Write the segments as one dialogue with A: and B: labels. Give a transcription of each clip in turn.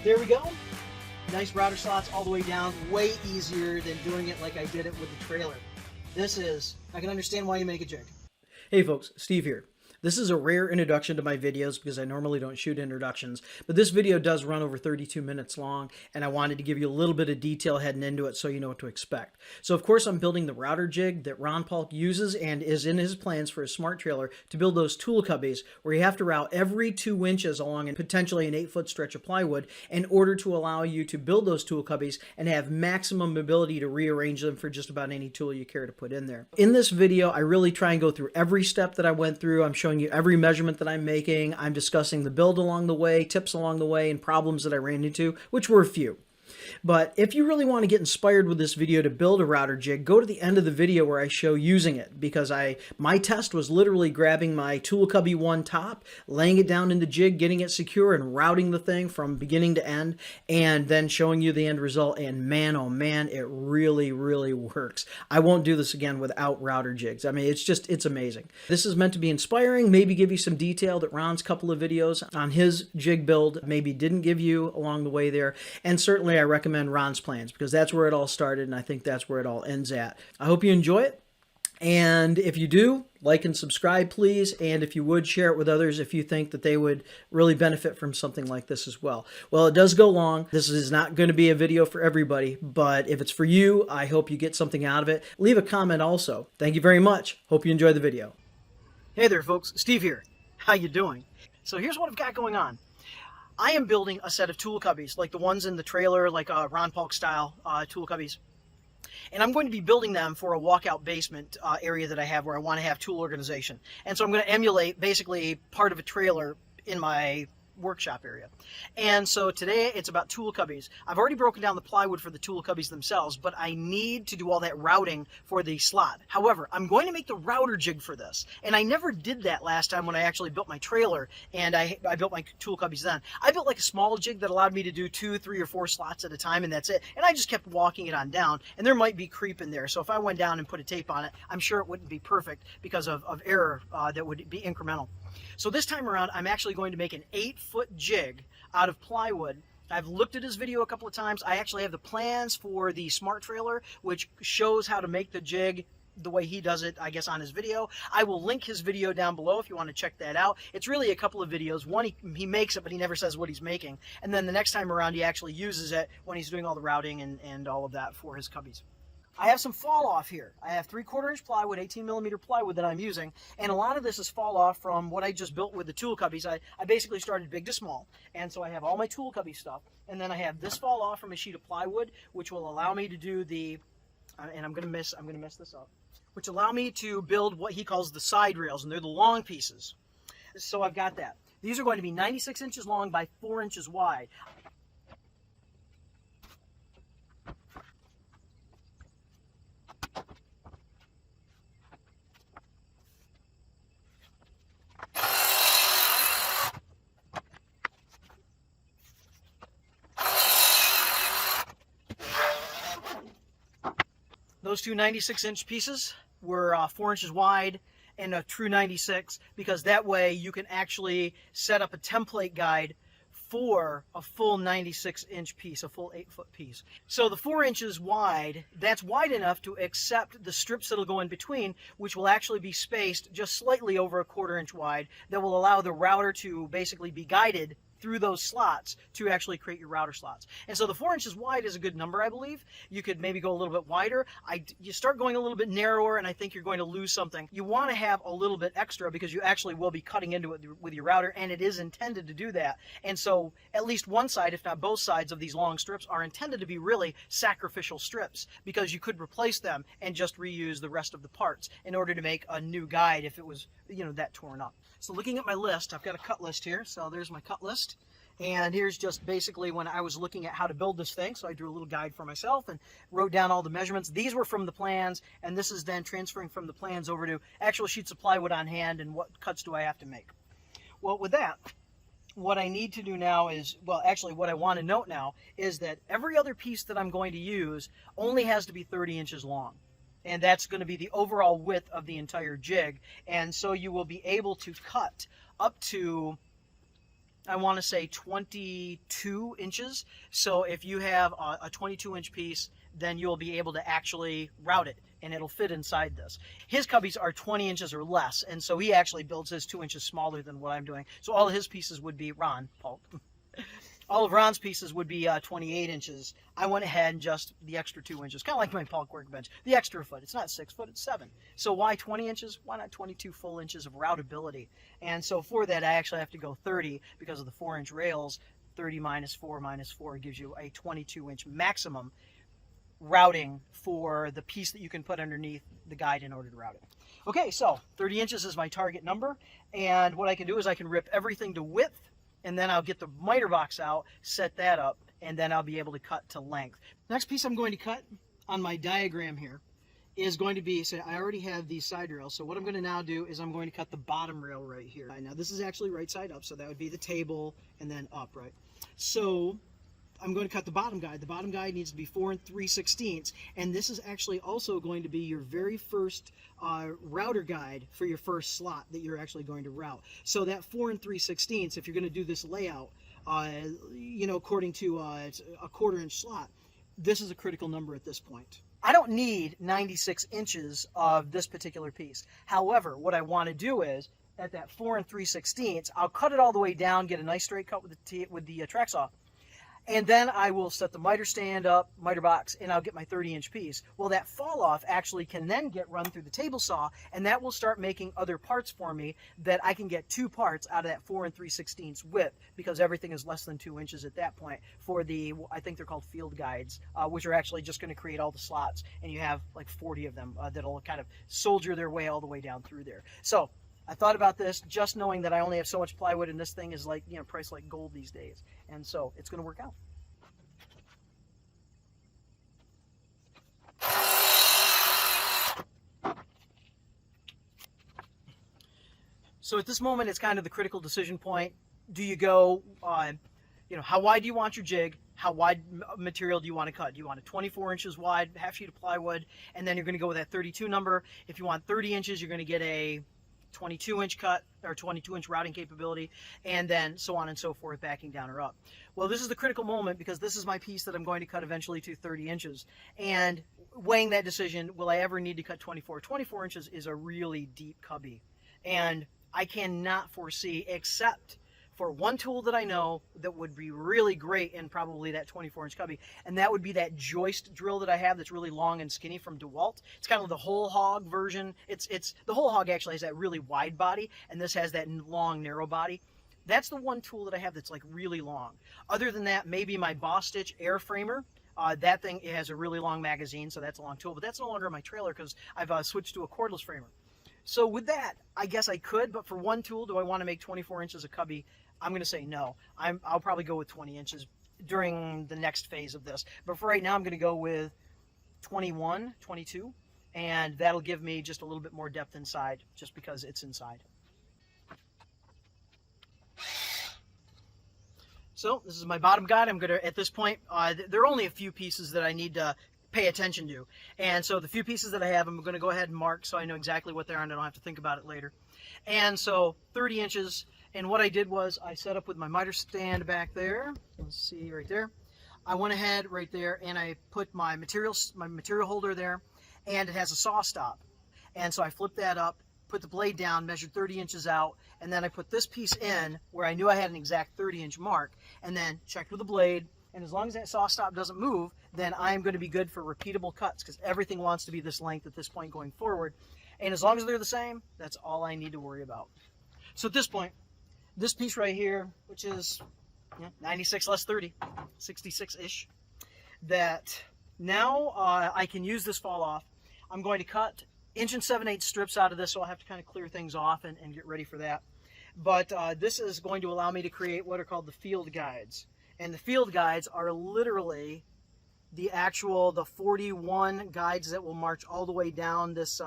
A: There we go. Nice router slots all the way down. Way easier than doing it like I did it with the trailer. I can understand why you make a jig.
B: Hey folks, Steve here. This is a rare introduction to my videos because I normally don't shoot introductions, but this video does run over 32 minutes long, and I wanted to give you a little bit of detail heading into it so you know what to expect. So of course I'm building the router jig that Ron Paulk uses and is in his plans for his smart trailer to build those tool cubbies where you have to route every 2 inches along and potentially an 8-foot stretch of plywood in order to allow you to build those tool cubbies and have maximum ability to rearrange them for just about any tool you care to put in there. In this video, I really try and go through every step that I went through. I'm showing you every measurement that I'm making. I'm discussing the build along the way, tips along the way, and problems that I ran into, which were a few. But if you really want to get inspired with this video to build a router jig, go to the end of the video where I show using it, because my test was literally grabbing my tool cubby 1 top, laying it down in the jig, getting it secure, and routing the thing from beginning to end, and then showing you the end result. And man, oh man, it really, really works. I won't do this again without router jigs. I mean, it's amazing. This is meant to be inspiring, maybe give you some detail that Ron's couple of videos on his jig build maybe didn't give you along the way there. And certainly I recommend Ron's plans because that's where it all started, and I think that's where it all ends at. I hope you enjoy it, and if you do, like and subscribe please, and if you would, share it with others if you think that they would really benefit from something like this as well. Well, it does go long. This is not going to be a video for everybody, but if it's for you, I hope you get something out of it. Leave a comment also. Thank you very much. Hope you enjoy the video.
A: Hey there folks, Steve here. How you doing? So here's what I've got going on. I am building a set of tool cubbies, like the ones in the trailer, like Ron Paulk style tool cubbies. And I'm going to be building them for a walkout basement area that I have where I want to have tool organization. And so I'm going to emulate basically part of a trailer in my workshop area. And so today it's about tool cubbies. I've already broken down the plywood for the tool cubbies themselves, but I need to do all that routing for the slot. However, I'm going to make the router jig for this, and I never did that last time when I actually built my trailer and I built my tool cubbies then. I built like a small jig that allowed me to do 2, 3, or 4 slots at a time, and that's it. And I just kept walking it on down, and there might be creep in there. So if I went down and put a tape on it, I'm sure it wouldn't be perfect because of error that would be incremental. So this time around, I'm actually going to make an 8-foot jig out of plywood. I've looked at his video a couple of times. I actually have the plans for the smart trailer, which shows how to make the jig the way he does it, I guess, on his video. I will link his video down below if you want to check that out. It's really a couple of videos. One, he makes it, but he never says what he's making. And then the next time around, he actually uses it when he's doing all the routing and all of that for his cubbies. I have some fall off here. I have 3/4 inch plywood, 18mm plywood that I'm using, and a lot of this is fall off from what I just built with the tool cubbies. I basically started big to small, and so I have all my tool cubby stuff, and then I have this fall off from a sheet of plywood, which will allow me to do the, and I'm gonna mess this up, which allow me to build what he calls the side rails, and they're the long pieces. So I've got that. These are going to be 96 inches long by 4 inches wide. Those two 96-inch pieces were 4 inches wide and a true 96, because that way you can actually set up a template guide for a full 96-inch piece, a full 8-foot piece. So the 4 inches wide, that's wide enough to accept the strips that'll go in between, which will actually be spaced just slightly over 1/4 inch wide, that will allow the router to basically be guided through those slots to actually create your router slots. And so the 4 inches wide is a good number, I believe. You could maybe go a little bit wider. You start going a little bit narrower, and I think you're going to lose something. You want to have a little bit extra because you actually will be cutting into it with your router, and it is intended to do that. And so at least one side, if not both sides of these long strips, are intended to be really sacrificial strips, because you could replace them and just reuse the rest of the parts in order to make a new guide if it was, you know, that torn up. So looking at my list, I've got a cut list here. So there's my cut list. And here's just basically when I was looking at how to build this thing. So I drew a little guide for myself and wrote down all the measurements. These were from the plans, and this is then transferring from the plans over to actual sheets of plywood on hand and what cuts do I have to make. Well, with that, what I need to do now is, well, actually what I want to note now is that every other piece that I'm going to use only has to be 30 inches long. And that's going to be the overall width of the entire jig. And so you will be able to cut up to I want to say 22 inches. So if you have a 22-inch piece, then you'll be able to actually route it, and it'll fit inside this. His cubbies are 20 inches or less, and so he actually builds his 2 inches smaller than what I'm doing. So all of his pieces would be RON PAUK. All of Ron's pieces would be 28 inches. I went ahead and just the extra 2 inches, kind of like my PAUK workbench. The extra foot, it's not 6 foot, it's 7. So why 20 inches? Why not 22 full inches of routability? And so for that, I actually have to go 30 because of the 4-inch rails. 30 minus 4 gives you a 22-inch maximum routing for the piece that you can put underneath the guide in order to route it. Okay, so 30 inches is my target number, and what I can do is I can rip everything to width, and then I'll get the miter box out, set that up, and then I'll be able to cut to length. Next piece I'm going to cut on my diagram here is going to be, so I already have these side rails, so what I'm going to now do is I'm going to cut the bottom rail right here. Now this is actually right side up, so that would be the table and then up, right? So I'm going to cut the bottom guide. The bottom guide needs to be 4 3/16, and this is actually also going to be your very first router guide for your first slot that you're actually going to route. So that 4 3/16, if you're going to do this layout, you know, according to a 1/4 inch slot, this is a critical number at this point. I don't need 96 inches of this particular piece. However, what I want to do is, at that 4 3/16, I'll cut it all the way down, get a nice straight cut with the track saw. And then I will set the miter stand up, miter box, and I'll get my 30-inch piece. Well, that fall off actually can then get run through the table saw, and that will start making other parts for me that I can get 2 parts out of that 4 3/16 width, because everything is less than 2 inches at that point for the, I think they're called field guides, which are actually just going to create all the slots, and you have like 40 of them that'll kind of soldier their way all the way down through there. So I thought about this, just knowing that I only have so much plywood, and this thing is like, you know, priced like gold these days. And so it's going to work out. So at this moment, it's kind of the critical decision point. Do you go, you know, how wide do you want your jig? How wide material do you want to cut? Do you want it 24 inches wide, half sheet of plywood? And then you're going to go with that 32 number. If you want 30 inches, you're going to get a 22-inch cut or 22-inch routing capability, and then so on and so forth, backing down or up. Well, this is the critical moment, because this is my piece that I'm going to cut eventually to 30 inches. And weighing that decision, will I ever need to cut 24? 24 inches is a really deep cubby, and I cannot foresee, except for one tool that I know that would be really great in probably that 24-inch cubby, and that would be that joist drill that I have that's really long and skinny from DeWalt. It's kind of the whole hog version. It's the whole hog actually has that really wide body, and this has that long, narrow body. That's the one tool that I have that's like really long. Other than that, maybe my Boss Stitch air framer. That thing, it has a really long magazine, so that's a long tool, but that's no longer in my trailer because I've switched to a cordless framer. So with that, I guess I could, but for one tool, do I want to make 24 inches of cubby? I'm going to say no. I'll probably go with 20 inches during the next phase of this. But for right now, I'm going to go with 21, 22, and that'll give me just a little bit more depth inside, just because it's inside. So this is my bottom guide. I'm going to, at this point, there are only a few pieces that I need to pay attention to. And so the few pieces that I have, I'm going to go ahead and mark so I know exactly what they are and I don't have to think about it later. And so 30 inches. And what I did was I set up with my miter stand back there. Let's see right there. I went ahead right there and I put my material holder there, and it has a saw stop. And so I flipped that up, put the blade down, measured 30 inches out, and then I put this piece in where I knew I had an exact 30-inch mark, and then checked with the blade. And as long as that saw stop doesn't move, then I'm going to be good for repeatable cuts, because everything wants to be this length at this point going forward. And as long as they're the same, that's all I need to worry about. So at this point, this piece right here, which is 96 less 30, 66-ish, that now I can use this fall off. I'm going to cut 1 7/8 strips out of this, so I'll have to kind of clear things off and get ready for that. But this is going to allow me to create what are called the field guides. And the field guides are literally the 41 guides that will march all the way down this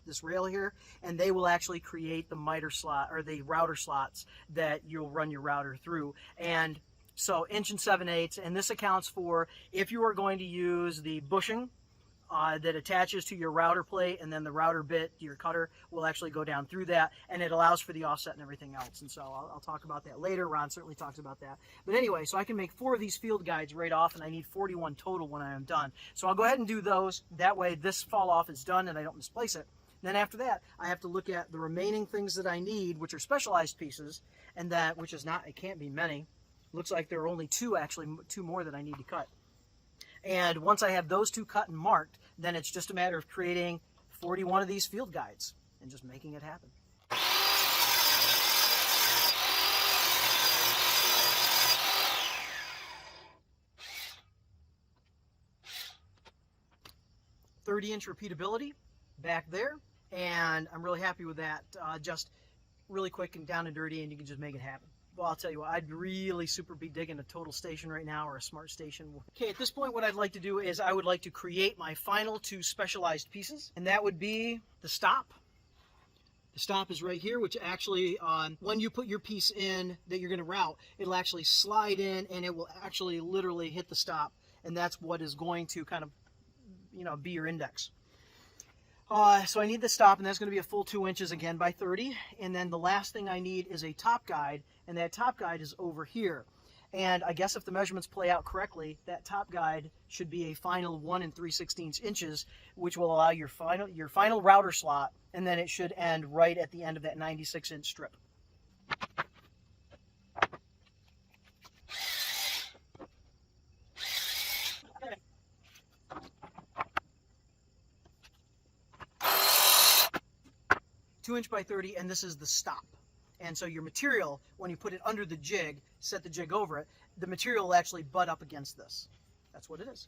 A: this rail here, and they will actually create the miter slot or the router slots that you'll run your router through. And so 1 7/8, and this accounts for if you are going to use the bushing that attaches to your router plate, and then the router bit, your cutter, will actually go down through that, and it allows for the offset and everything else. And so I'll talk about that later. Ron certainly talks about that. But anyway, so I can make 4 of these field guides right off, and I need 41 total when I am done. So I'll go ahead and do those. That way this fall off is done and I don't misplace it. Then after that, I have to look at the remaining things that I need, which are specialized pieces, and that, which is not, it can't be many. Looks like there are only 2, actually, 2 more that I need to cut. And once I have those 2 cut and marked, then it's just a matter of creating 41 of these field guides and just making it happen. "30-inch repeatability back there, and I'm really happy with that. Just really quick and down and dirty, and you can just make it happen. Well, I'll tell you what, I'd really super be digging a total station right now, or a smart station. Okay, at this point, what I'd like to do is I would like to create my final 2 specialized pieces, and that would be the stop. The stop is right here, which actually, when you put your piece in that you're going to route, it'll actually slide in, and it will actually literally hit the stop, and that's what is going to kind of, be your index. So I need the stop, and that's going to be a full 2 inches again by 30. And then the last thing I need is a top guide, and that top guide is over here. And I guess if the measurements play out correctly, that top guide should be a final 1 3/16 inches, which will allow your final router slot, and then it should end right at the end of that 96-inch strip. "2" by 30, and this is the stop. And so your material, when you put it under the jig, set the jig over it, the material will actually butt up against this. That's what it is.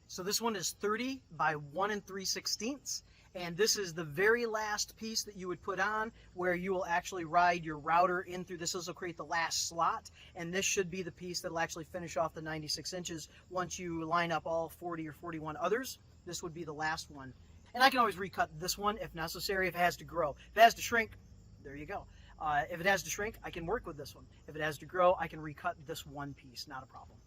A: So this one is 30 by 1 3/16, and this is the very last piece that you would put on, where you will actually ride your router in through this. This will create the last slot, and this should be the piece that will actually finish off the 96 inches. Once you line up all 40 or 41 others, this would be the last one. And I can always recut this one if necessary, if it has to grow. If it has to shrink, there you go. If it has to shrink, I can work with this one. If it has to grow, I can recut this one piece, not a problem.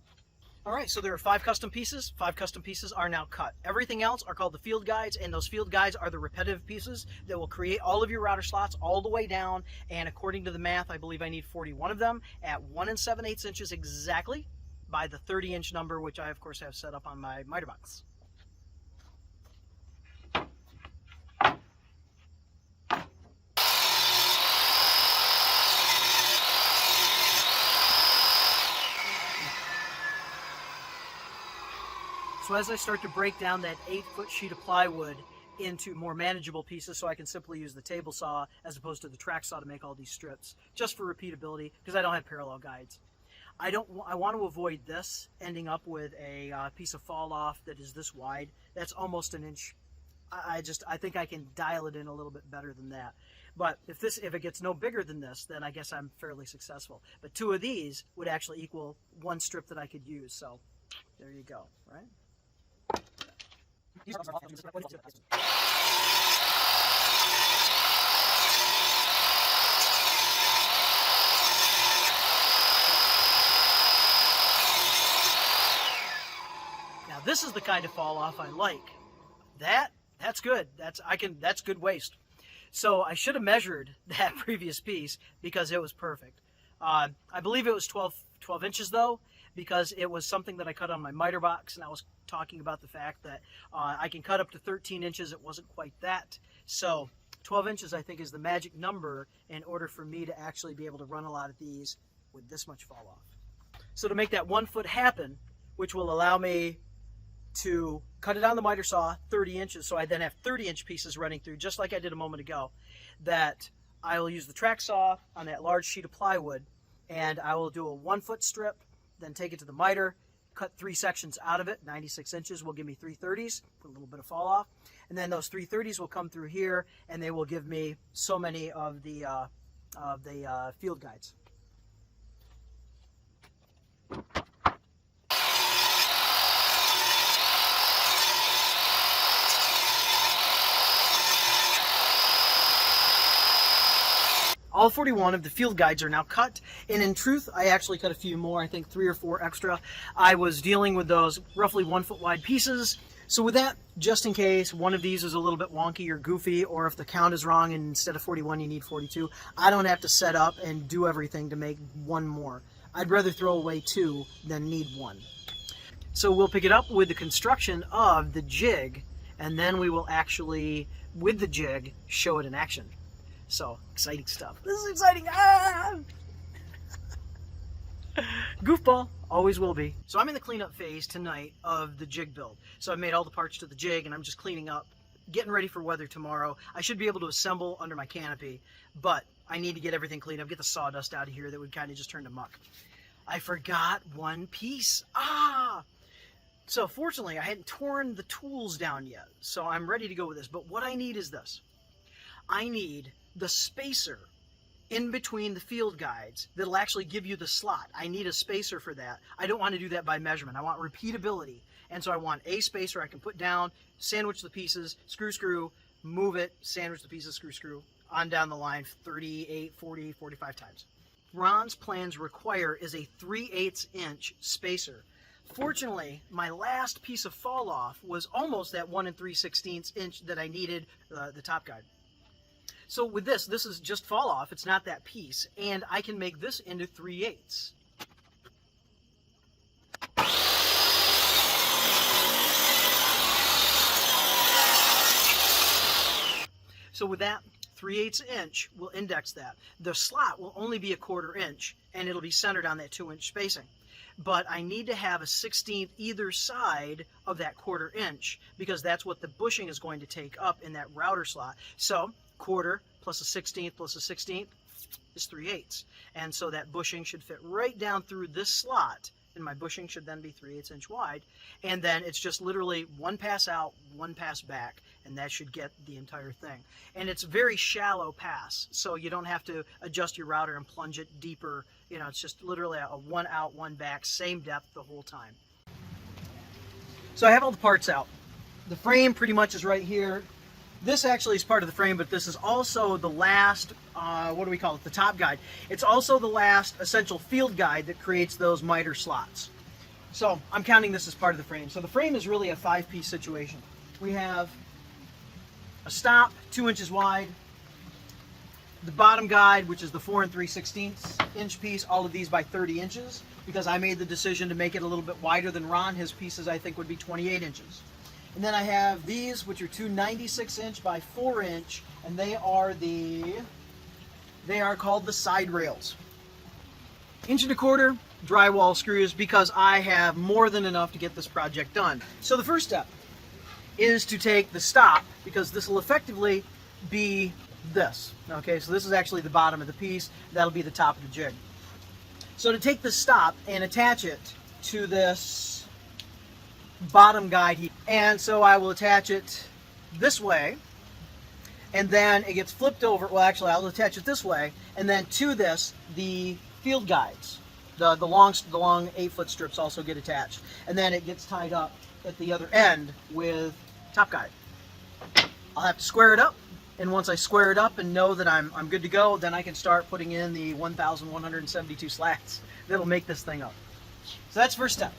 A: All right, so there are 5 custom pieces. 5 custom pieces are now cut. Everything else are called the field guides, and those field guides are the repetitive pieces that will create all of your router slots all the way down. And according to the math, I believe I need 41 of them at 1 7/8 inches exactly by the 30-inch number, which I, of course, have set up on my miter box. So as I start to break down that 8-foot sheet of plywood into more manageable pieces, so I can simply use the table saw as opposed to the track saw to make all these strips, just for repeatability, because I don't have parallel guides. I want to avoid this ending up with a piece of fall off that is this wide. That's almost an inch. I think I can dial it in a little bit better than that. But if it gets no bigger than this, then I guess I'm fairly successful. But 2 of these would actually equal 1 strip that I could use. So there you go, right? Now this is the kind of fall off I like. That's good. That's good waste. So I should have measured that previous piece because it was perfect. I believe it was 12 inches though, because it was something that I cut on my miter box, and I was talking about the fact that I can cut up to 13 inches. It wasn't quite that. So 12 inches I think is the magic number in order for me to actually be able to run a lot of these with this much fall off. So to make that 1 foot happen, which will allow me to cut it on the miter saw 30 inches, so I then have 30-inch pieces running through, just like I did a moment ago, that I will use the track saw on that large sheet of plywood, and I will do a 1 foot strip, then take it to the miter, cut 3 sections out of it. 96 inches will give me 3/30s, put a little bit of fall off, and then those 3/30s will come through here, and they will give me so many of the field guides. All 41 of the field guides are now cut, and in truth, I actually cut a few more, I think 3 or 4 extra. I was dealing with those roughly 1 foot wide pieces. So with that, just in case one of these is a little bit wonky or goofy, or if the count is wrong and instead of 41 you need 42, I don't have to set up and do everything to make one more. I'd rather throw away 2 than need 1. So we'll pick it up with the construction of the jig, and then we will actually, with the jig, show it in action. So, exciting stuff. This is exciting. Ah! Goofball. Always will be. So I'm in the cleanup phase tonight of the jig build. So I've made all the parts to the jig, and I'm just cleaning up, getting ready for weather tomorrow. I should be able to assemble under my canopy, but I need to get everything cleaned up, get the sawdust out of here that would kind of just turn to muck. I forgot one piece. So fortunately, I hadn't torn the tools down yet, so I'm ready to go with this. But what I need is this. I need the spacer in between the field guides that'll actually give you the slot. I need a spacer for that. I don't want to do that by measurement. I want repeatability. And so I want a spacer I can put down, sandwich the pieces, screw, move it, sandwich the pieces, screw, on down the line 38, 40, 45 times. Ron's plans require is a 3/8 inch spacer. Fortunately, my last piece of fall off was almost that 1 3/16 inch that I needed, the top guide. So with this is just fall off, it's not that piece, and I can make this into 3/8. So with that, 3/8 inch, we'll index that. The slot will only be a 1/4 inch, and it'll be centered on that 2 inch spacing. But I need to have a 1/16 either side of that 1/4 inch, because that's what the bushing is going to take up in that router slot. So 1/4 plus a 1/16 plus a 1/16 is 3/8. And so that bushing should fit right down through this slot, and my bushing should then be 3/8 inch wide. And then it's just literally one pass out, one pass back, and that should get the entire thing. And it's a very shallow pass, so you don't have to adjust your router and plunge it deeper. You know, it's just literally a one out, one back, same depth the whole time. So I have all the parts out. The frame pretty much is right here. This actually is part of the frame, but this is also the last, what do we call it, the top guide. It's also the last essential field guide that creates those miter slots. So I'm counting this as part of the frame. So the frame is really a 5-piece situation. We have a stop, 2 inches wide, the bottom guide, which is the 4 3/16 inch piece, all of these by 30 inches, because I made the decision to make it a little bit wider than Ron. His pieces I think would be 28 inches. And then I have these, which are 2 96 inch by 4 inch, and they are called the side rails. 1.25 inch drywall screws, because I have more than enough to get this project done. So the first step is to take the stop, because this will effectively be this. Okay, so this is actually the bottom of the piece. That'll be the top of the jig. So to take the stop and attach it to this bottom guide, and so I will attach it this way, and then it gets flipped over. Well, actually, I'll attach it this way, and then to this, the field guides, the long 8-foot strips also get attached, and then it gets tied up at the other end with top guide. I'll have to square it up, and once I square it up and know that I'm good to go, then I can start putting in the 1,172 slats that'll make this thing up. So that's first step.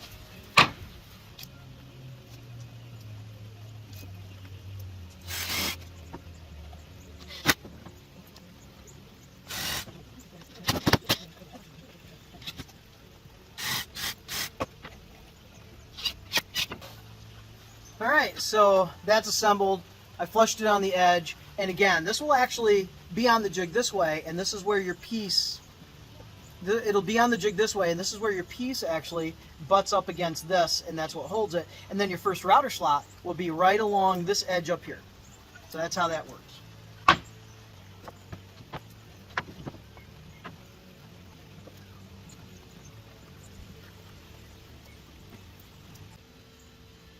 A: Alright, so that's assembled. I flushed it on the edge, and again, this will actually be on the jig this way, and this is where your piece, it'll be on the jig this way, and this is where your piece actually butts up against this, and that's what holds it. And then your first router slot will be right along this edge up here. So that's how that works.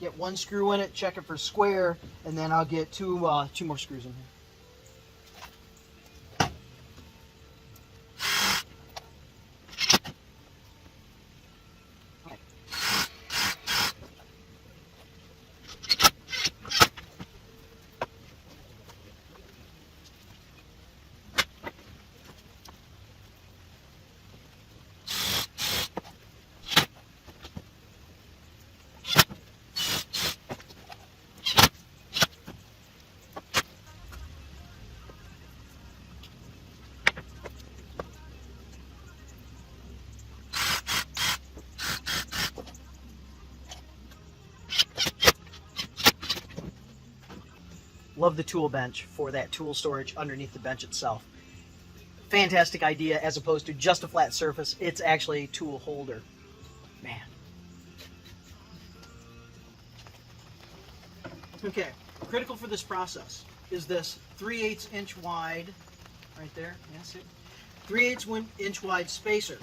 A: Get one screw in it, check it for square, and then I'll get two more screws in here. Love the tool bench for that tool storage underneath the bench itself. Fantastic idea as opposed to just a flat surface. It's actually a tool holder. Man. Okay, critical for this process is this 3/8 inch wide, right there, yes, 3/8 inch wide spacer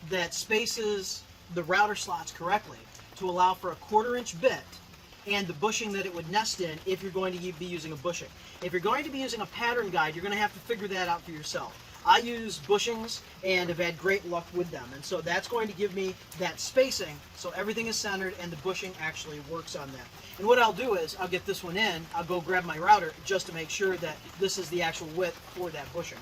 A: that spaces the router slots correctly to allow for a 1/4 inch bit and the bushing that it would nest in if you're going to be using a bushing. If you're going to be using a pattern guide, you're going to have to figure that out for yourself. I use bushings and have had great luck with them, and so that's going to give me that spacing so everything is centered and the bushing actually works on that. And what I'll do is I'll get this one in, I'll go grab my router just to make sure that this is the actual width for that bushing.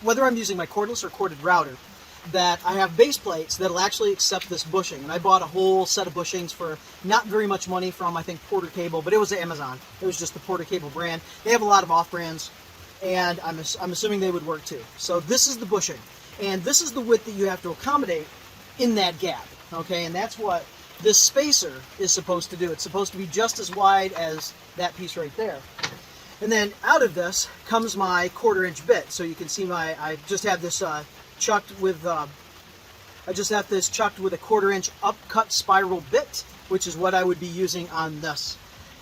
A: Whether I'm using my cordless or corded router, that I have base plates that'll actually accept this bushing. And I bought a whole set of bushings for not very much money from, I think, Porter Cable, but it was Amazon. It was just the Porter Cable brand. They have a lot of off-brands, and I'm assuming they would work too. So this is the bushing, and this is the width that you have to accommodate in that gap, okay? And that's what this spacer is supposed to do. It's supposed to be just as wide as that piece right there. And then out of this comes my 1/4 inch bit. So you can see I just have this chucked with a 1/4 inch upcut spiral bit, which is what I would be using on this.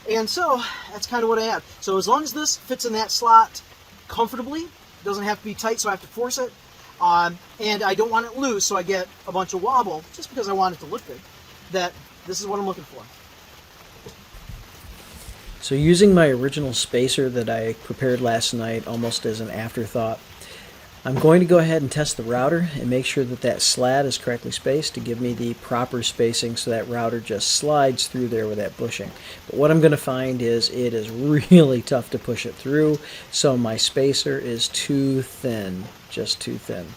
A: And so that's kind of what I have. So as long as this fits in that slot comfortably, it doesn't have to be tight, so I have to force it. And I don't want it loose, so I get a bunch of wobble just because I want it to look good. This is what I'm looking for.
B: So using my original spacer that I prepared last night almost as an afterthought, I'm going to go ahead and test the router and make sure that that slat is correctly spaced to give me the proper spacing so that router just slides through there with that bushing. But what I'm going to find is it is really tough to push it through, so my spacer is too thin, just too thin.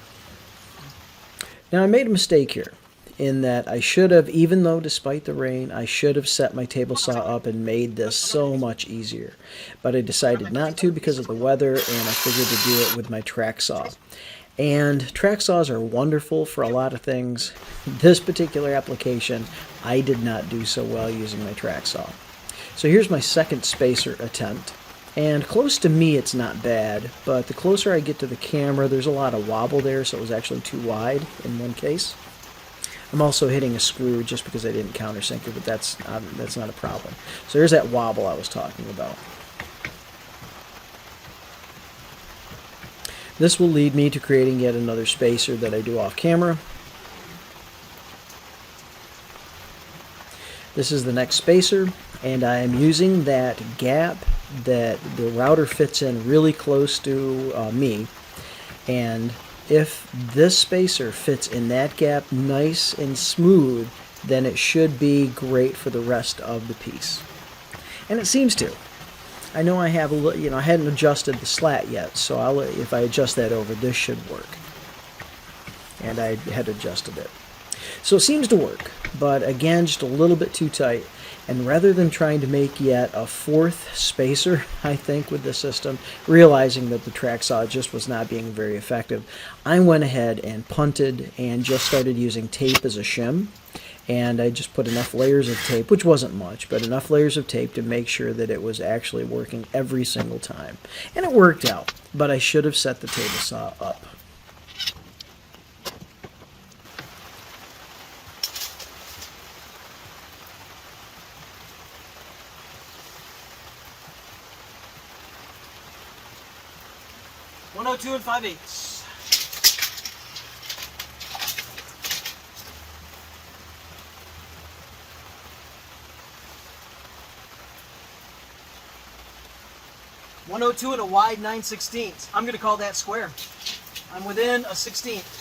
B: Now I made a mistake here in that I should have, even though despite the rain, I should have set my table saw up and made this so much easier. But I decided not to because of the weather, and I figured to do it with my track saw. And track saws are wonderful for a lot of things. This particular application, I did not do so well using my track saw. So here's my second spacer attempt. And close to me it's not bad, but the closer I get to the camera, there's a lot of wobble there, so it was actually too wide in one case. I'm also hitting a screw just because I didn't countersink it, but that's not a problem. So there's that wobble I was talking about. This will lead me to creating yet another spacer that I do off camera. This is the next spacer, and I am using that gap that the router fits in really close to me. And if this spacer fits in that gap nice and smooth, then it should be great for the rest of the piece. And it seems to. I know I have a little, I hadn't adjusted the slat yet, so if I adjust that over, this should work. And I had adjusted it. So it seems to work, but again, just a little bit too tight. And rather than trying to make yet a fourth spacer, I think, with the system, realizing that the track saw just was not being very effective, I went ahead and punted and just started using tape as a shim. And I just put enough layers of tape, which wasn't much, but enough layers of tape to make sure that it was actually working every single time. And it worked out, but I should have set the table saw up.
A: Oh, 2 5/8. .102 and a wide 9/16. I'm going to call that square. I'm within a 16th.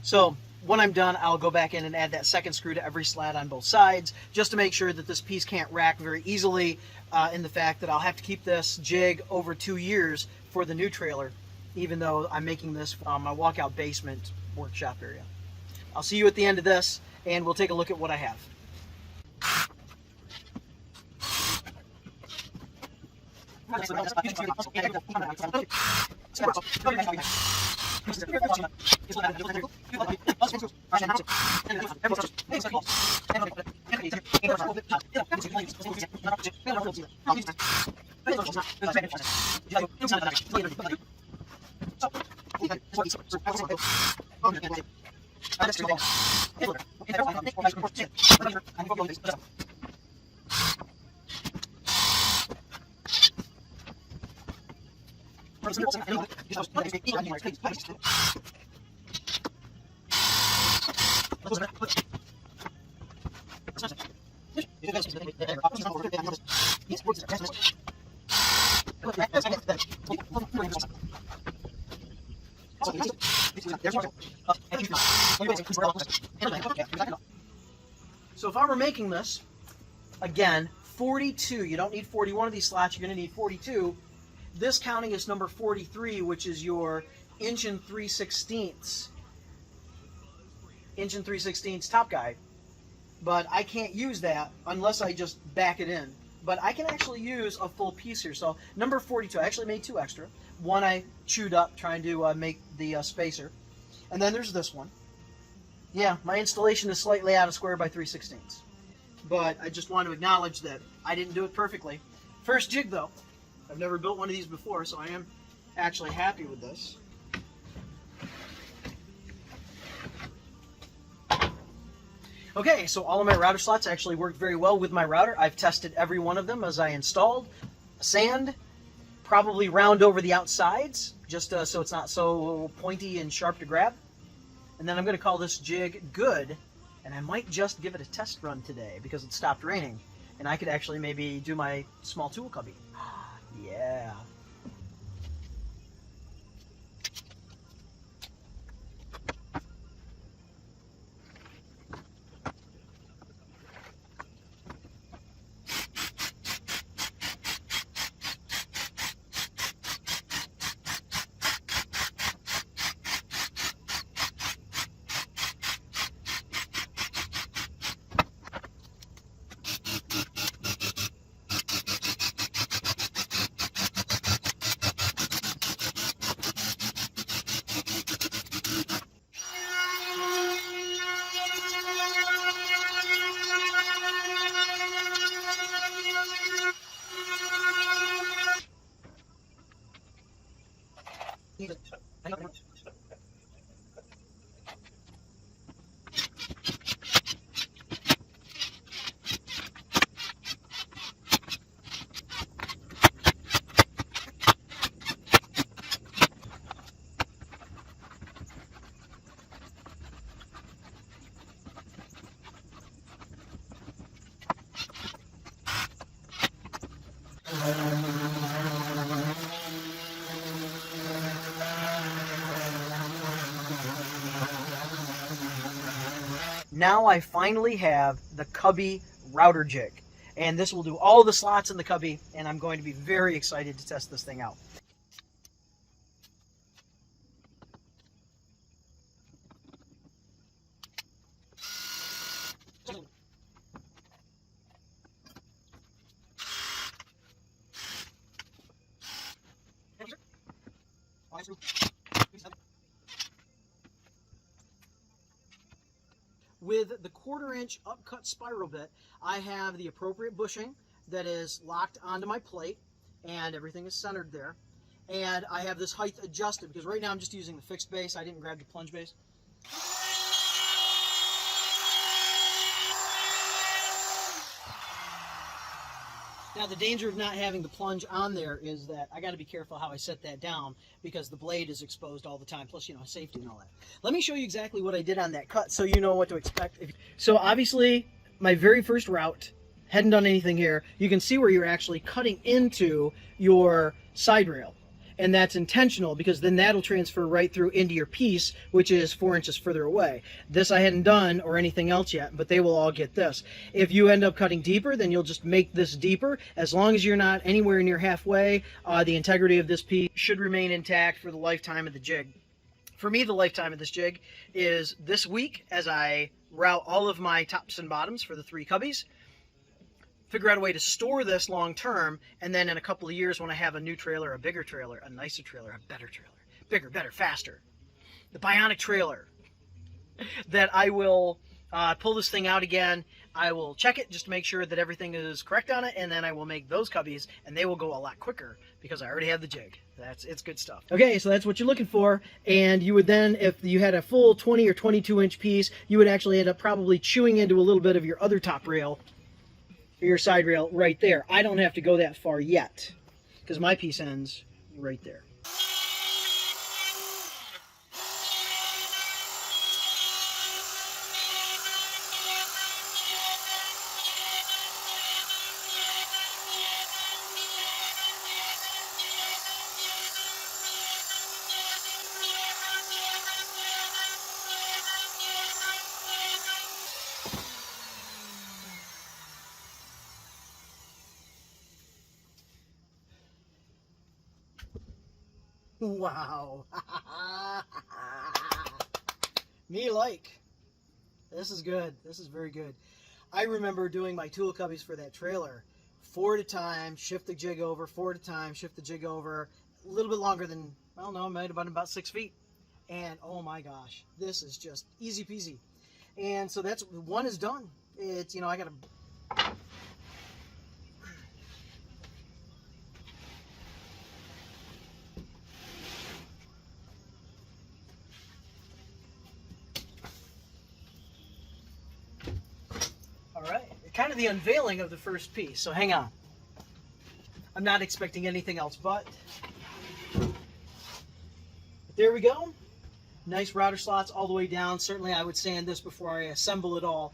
A: So when I'm done, I'll go back in and add that second screw to every slat on both sides, just to make sure that this piece can't rack very easily, in the fact that I'll have to keep this jig over 2 years for the new trailer, even though I'm making this my walkout basement workshop area. I'll see you at the end of this, and we'll take a look at what I have. So if I were making this, again, 42, you don't need 41 of these slots, you're going to need 42. This counting is number 43, which is your inch and 3/16 top guide. But I can't use that unless I just back it in. But I can actually use a full piece here. So number 42, I actually made 2 extra. One I chewed up trying to make the spacer. And then there's this one. Yeah, my installation is slightly out of square by 3/16. But I just want to acknowledge that I didn't do it perfectly. First jig though. I've never built one of these before, so I am actually happy with this. Okay, so all of my router slots actually worked very well with my router. I've tested every one of them as I installed. Sand, probably round over the outsides, just so it's not so pointy and sharp to grab. And then I'm going to call this jig good, and I might just give it a test run today because it stopped raining. And I could actually maybe do my small tool cubby. Yeah. Now I finally have the Cubby router jig, and this will do all the slots in the Cubby, and I'm going to be very excited to test this thing out. With the 1/4 inch upcut spiral bit, I have the appropriate bushing that is locked onto my plate, and everything is centered there. And I have this height adjusted because right now I'm just using the fixed base. I didn't grab the plunge base. Now the danger of not having the plunge on there is that I got to be careful how I set that down because the blade is exposed all the time, plus, you know, safety and all that. Let me show you exactly what I did on that cut so you know what to expect. So obviously my very first route, hadn't done anything here, you can see where you're actually cutting into your side rail. And that's intentional because then that'll transfer right through into your piece, which is 4 inches further away. This I hadn't done or anything else yet, but they will all get this. If you end up cutting deeper, then you'll just make this deeper. As long as you're not anywhere near halfway, the integrity of this piece should remain intact for the lifetime of the jig. For me, the lifetime of this jig is this week as I route all of my tops and bottoms for the 3 cubbies. Figure out a way to store this long term, and then in a couple of years when I have a new trailer, a bigger trailer, a nicer trailer, a better trailer, bigger, better, faster, the bionic trailer, that I will pull this thing out again. I will check it just to make sure that everything is correct on it, and then I will make those cubbies, and they will go a lot quicker because I already have the jig. It's good stuff. Okay, so that's what you're looking for, and you would then, if you had a full 20 or 22 inch piece, you would actually end up probably chewing into a little bit of your other top rail, your side rail right there. I don't have to go that far yet because my piece ends right there. Wow. Me like. This is good. This is very good. I remember doing my tool cubbies for that trailer. 4 at a time, shift the jig over, 4 at a time, shift the jig over. A little bit longer than, well, no, it might have been about 6 feet. And oh my gosh, this is just easy peasy. And so that's, one is done. It's, you know, I got to... kind of the unveiling of the first piece, so hang on. I'm not expecting anything else but there we go. Nice router slots all the way down. Certainly I would sand this before I assemble it all.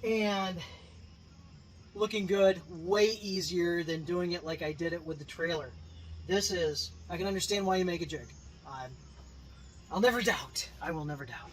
A: And looking good, way easier than doing it like I did it with the trailer. This is, I can understand why you make a jig. I'll never doubt. I will never doubt.